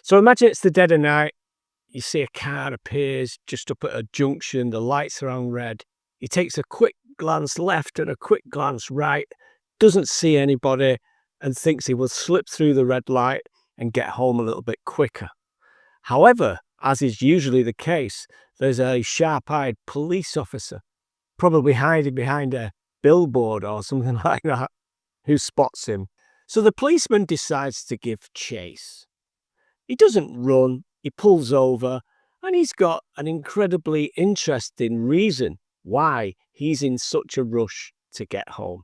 So imagine it's the dead of night. You see a car appears just up at a junction. The lights are on red. He takes a quick glance left and a quick glance right, doesn't see anybody, and thinks he will slip through the red light and get home a little bit quicker. However, as is usually the case, there's a sharp-eyed police officer, probably hiding behind a billboard or something like that, who spots him. So the policeman decides to give chase. He doesn't run, he pulls over, and he's got an incredibly interesting reason why he's in such a rush to get home.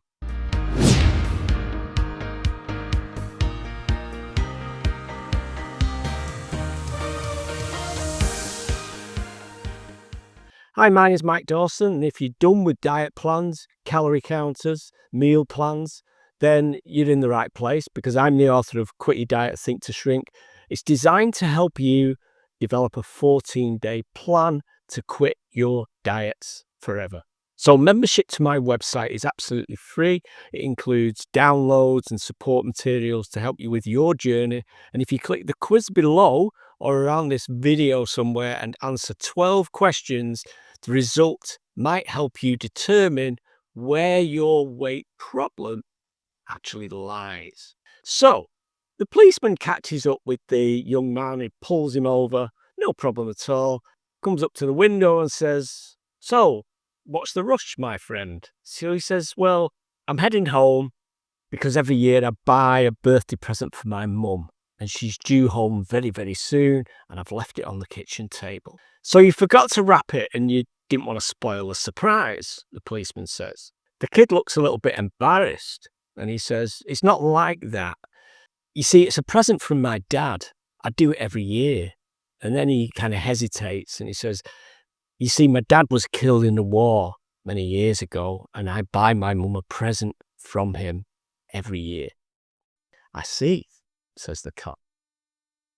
Hi, my name is Mike Dawson, and if you're done with diet plans, calorie counters, meal plans, then you're in the right place, because I'm the author of Quit Your Diet, Think to Shrink. It's designed to help you develop a 14-day plan to quit your diets forever. So membership to my website is absolutely free. It includes downloads and support materials to help you with your journey. And if you click the quiz below or around this video somewhere and answer 12 questions, the result might help you determine where your weight problem actually lies. So the policeman catches up with the young man. He pulls him over, no problem at all, comes up to the window and says, "So, what's the rush, my friend?" So he says, "Well, I'm heading home because every year I buy a birthday present for my mum, and she's due home very, very soon, and I've left it on the kitchen table." "So you forgot to wrap it and you didn't want to spoil the surprise," the policeman says. The kid looks a little bit embarrassed and he says, "It's not like that. You see, it's a present from my dad. I do it every year." And then he kind of hesitates and he says, "You see, my dad was killed in the war many years ago, and I buy my mum a present from him every year." "I see," says the cop.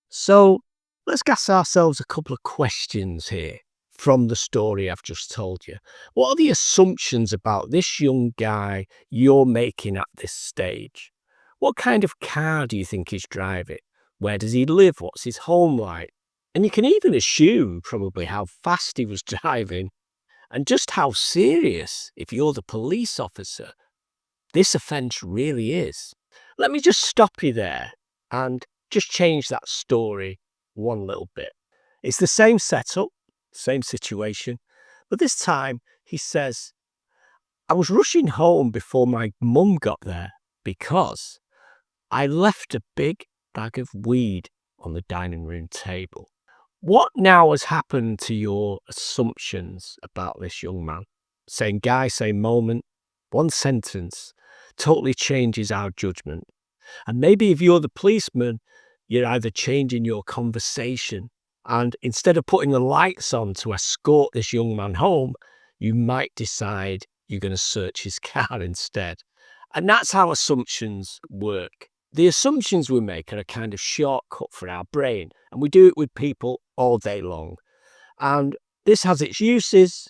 So let's ask ourselves a couple of questions here from the story I've just told you. What are the assumptions about this young guy you're making at this stage? What kind of car do you think he's driving? Where does he live? What's his home like? And you can even assume probably how fast he was driving and just how serious, if you're the police officer, this offence really is. Let me just stop you there and just change that story one little bit. It's the same setup, same situation, but this time he says, "I was rushing home before my mum got there because I left a big bag of weed on the dining room table." What now has happened to your assumptions about this young man? Same guy, same moment, one sentence totally changes our judgment. And maybe if you're the policeman, you're either changing your conversation, and instead of putting the lights on to escort this young man home, you might decide you're going to search his car instead. And that's how assumptions work. The assumptions we make are a kind of shortcut for our brain, and we do it with people all day long. And this has its uses,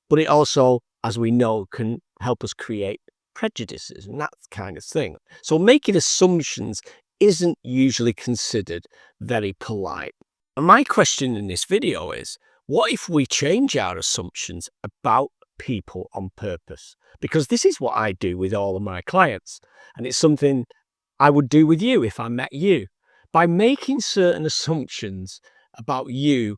but it also, as we know, can help us create prejudices and that kind of thing. So making assumptions isn't usually considered very polite. And my question in this video is, what if we change our assumptions about people on purpose? Because this is what I do with all of my clients, and it's something I would do with you if I met you. By making certain assumptions about you,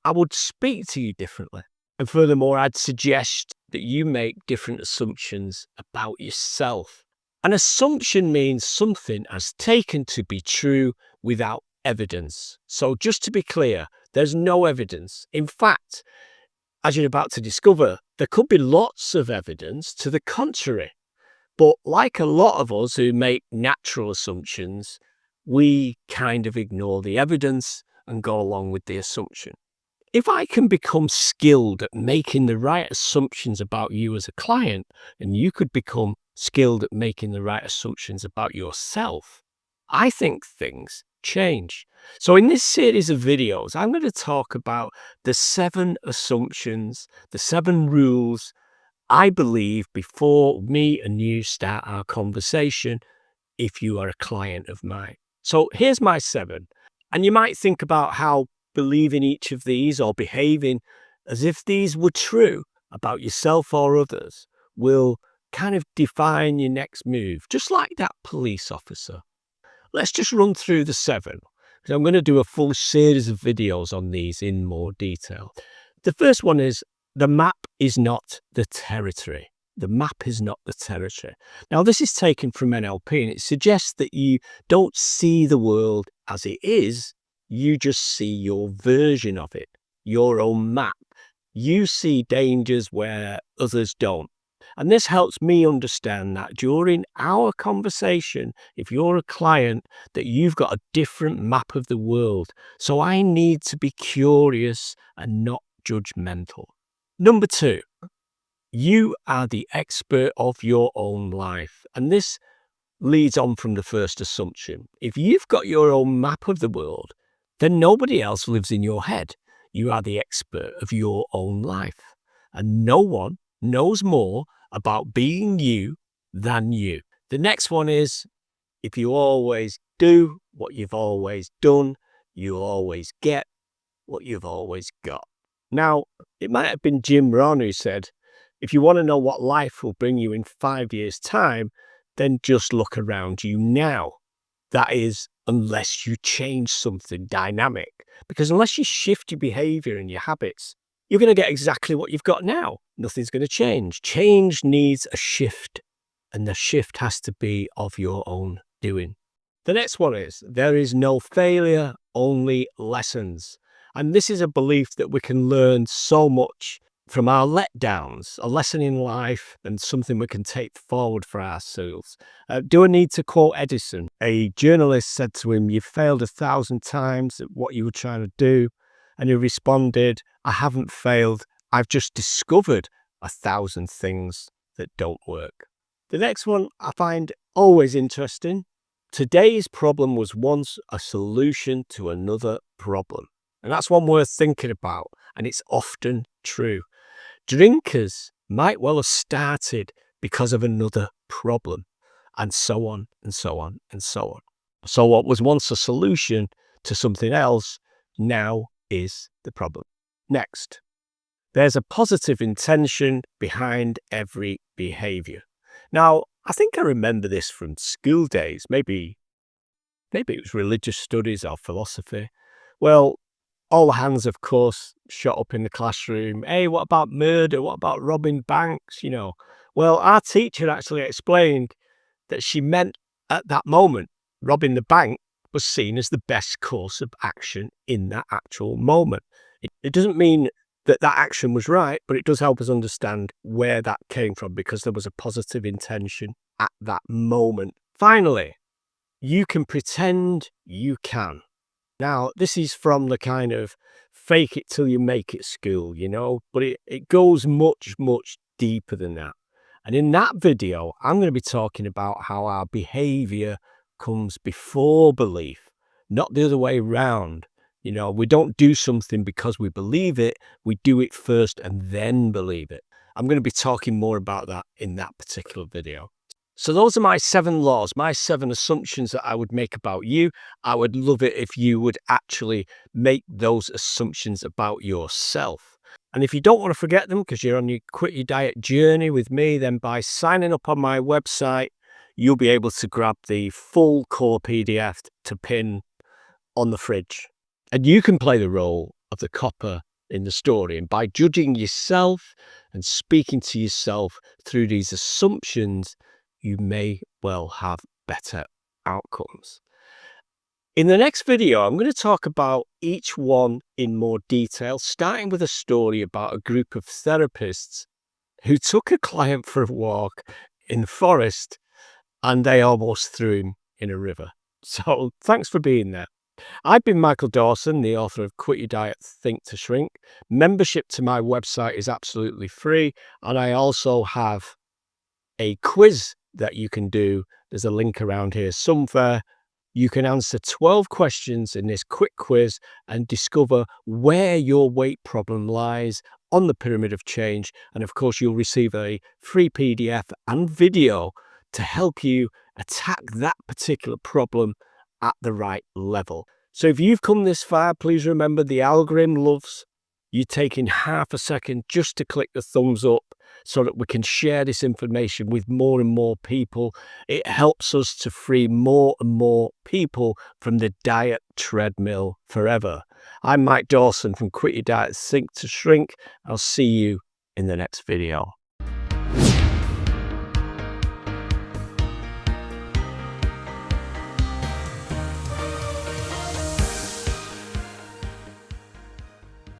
I would speak to you differently. And furthermore, I'd suggest that you make different assumptions about yourself. An assumption means something as taken to be true without evidence. So just to be clear, there's no evidence. In fact, as you're about to discover, there could be lots of evidence to the contrary. But like a lot of us who make natural assumptions, we kind of ignore the evidence and go along with the assumption. If I can become skilled at making the right assumptions about you as a client, and you could become skilled at making the right assumptions about yourself, I think things change. So in this series of videos, I'm going to talk about the 7 assumptions, the 7 rules I believe before me and you start our conversation if you are a client of mine. So here's my 7. And you might think about how believing each of these or behaving as if these were true about yourself or others will kind of define your next move, just like that police officer. Let's just run through the 7. So I'm going to do a full series of videos on these in more detail. The first one is the map is not the territory. The map is not the territory. Now, this is taken from NLP, and it suggests that you don't see the world as it is. You just see your version of it, your own map. You see dangers where others don't. And this helps me understand that during our conversation, if you're a client, that you've got a different map of the world. So I need to be curious and not judgmental. Number 2, you are the expert of your own life. And this leads on from the first assumption. If you've got your own map of the world, then nobody else lives in your head. You are the expert of your own life. And no one knows more about being you than you. The next one is, if you always do what you've always done, you'll always get what you've always got. Now, it might have been Jim Rohn who said, if you want to know what life will bring you in 5 years' time, then just look around you now. That is, unless you change something dynamic. Because unless you shift your behavior and your habits, you're going to get exactly what you've got now. Nothing's going to change. Change needs a shift, and the shift has to be of your own doing. The next one is, there is no failure, only lessons. And this is a belief that we can learn so much from our letdowns, a lesson in life and something we can take forward for ourselves. Do I need to quote Edison? A journalist said to him, "You've failed 1,000 times at what you were trying to do." And he responded, "I haven't failed. I've just discovered 1,000 things that don't work." The next one I find always interesting. Today's problem was once a solution to another problem. And that's one worth thinking about. And it's often true. Drinkers might well have started because of another problem, and so on and so on and so on. So what was once a solution to something else now is the problem. Next, there's a positive intention behind every behavior. Now, I think I remember this from school days. Maybe it was religious studies or philosophy. Well, all hands, of course, shot up in the classroom. Hey, what about murder? What about robbing banks? Well, our teacher actually explained that she meant at that moment, robbing the bank was seen as the best course of action in that actual moment. It doesn't mean that action was right, but it does help us understand where that came from because there was a positive intention at that moment. Finally, you can pretend you can. Now, this is from the kind of fake it till you make it school, but it goes much, much deeper than that. And in that video, I'm going to be talking about how our behavior comes before belief, not the other way around. We don't do something because we believe it. We do it first and then believe it. I'm going to be talking more about that in that particular video. So those are my 7 laws, my 7 assumptions that I would make about you. I would love it if you would actually make those assumptions about yourself. And if you don't want to forget them because you're on your quit your diet journey with me, then by signing up on my website, you'll be able to grab the full core PDF to pin on the fridge. And you can play the role of the copper in the story. And by judging yourself and speaking to yourself through these assumptions, you may well have better outcomes. In the next video, I'm going to talk about each one in more detail, starting with a story about a group of therapists who took a client for a walk in the forest and they almost threw him in a river. So thanks for being there. I've been Michael Dawson, the author of Quit Your Diet, Think to Shrink. Membership to my website is absolutely free, and I also have a quiz that you can do. There's a link around here somewhere. You can answer 12 questions in this quick quiz and discover where your weight problem lies on the pyramid of change. And of course, you'll receive a free PDF and video to help you attack that particular problem at the right level. So if you've come this far, please remember the algorithm loves you taking half a second just to click the thumbs up so that we can share this information with more and more people. It helps us to free more and more people from the diet treadmill forever. I'm Mike Dawson from Quit Your Diet, Sink to Shrink. I'll see you in the next video.